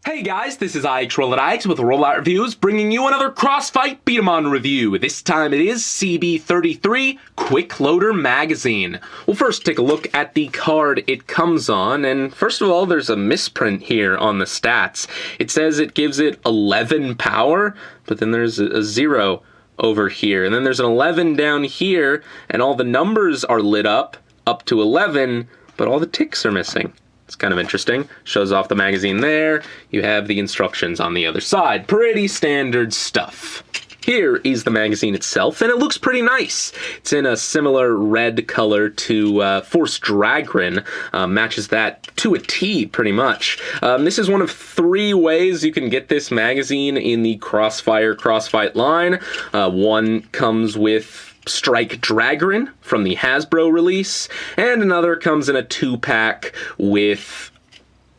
Hey guys, this is IX with Rollout Reviews, bringing you another Crossfight Beat-'em-on review. This time it is CB-33 Quick Loader Magazine. We'll first take a look at the card it comes on, and first of all, there's a misprint here on the stats. It says it gives it 11 power, but then there's a 0 over here, and then there's an 11 down here, and all the numbers are lit up to 11, but all the ticks are missing. It's kind of interesting. Shows off the magazine there. You have the instructions on the other side. Pretty standard stuff. Here is the magazine itself, and it looks pretty nice. It's in a similar red color to Force Dragrin. Matches that to a T, pretty much. This is one of 3 ways you can get this magazine in the Crossfight line. One comes with Strike Dragrin from the Hasbro release, and another comes in a 2-pack with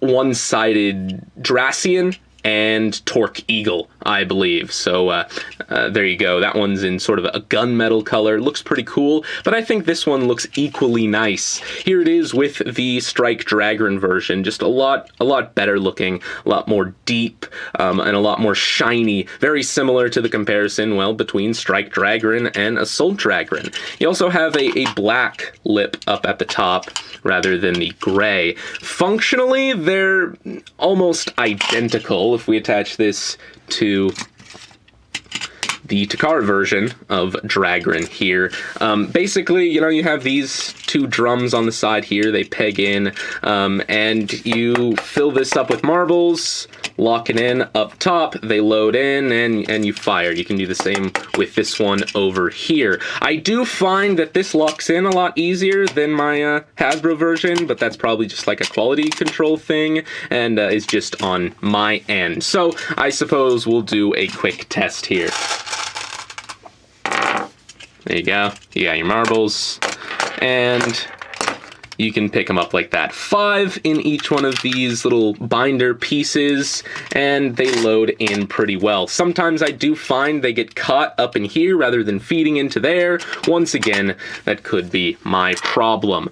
one-sided Dracian and Torque Eagle, I believe. So there you go. That one's in sort of a gunmetal color. Looks pretty cool, but I think this one looks equally nice. Here it is with the Strike Dragrin version, just a lot better looking, a lot more deep, and a lot more shiny. Very similar to the comparison, well, between Strike Dragrin and Assault Dragrin. You also have a black lip up at the top rather than the gray. Functionally, they're almost identical if we attach this to the Takara version of Dragrin here. Basically, you know, you have these 2 drums on the side here. They peg in, and you fill this up with marbles, lock it in up top, they load in, and you fire. You can do the same with this one over here. I do find that this locks in a lot easier than my Hasbro version, but that's probably just like a quality control thing, and is just on my end. So I suppose we'll do a quick test here. There you go. You got your marbles, and you can pick them up like that. 5 in each one of these little binder pieces, and they load in pretty well. Sometimes I do find they get caught up in here rather than feeding into there. Once again, that could be my problem.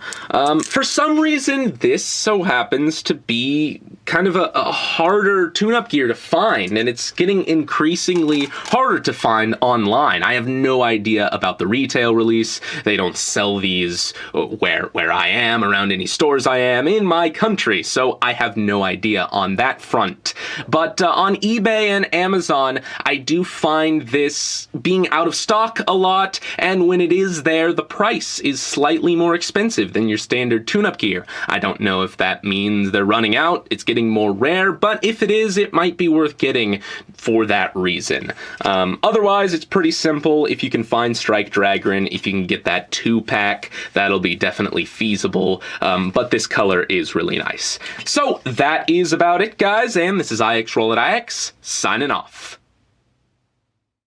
For some reason, this so happens to be kind of a harder tune-up gear to find, and it's getting increasingly harder to find online. I have no idea about the retail release. They don't sell these where I am, around any stores I am in my country, so I have no idea on that front. But on eBay and Amazon, I do find this being out of stock a lot, and when it is there, the price is slightly more expensive than your standard tune-up gear. I don't know if that means they're running out, it's getting more rare, but if it is, it might be worth getting for that reason. Otherwise, it's pretty simple. If you can find Strike Dragrin, if you can get that 2-pack, that'll be definitely feasible, but this color is really nice. So that is about it, guys, and this is IX signing off.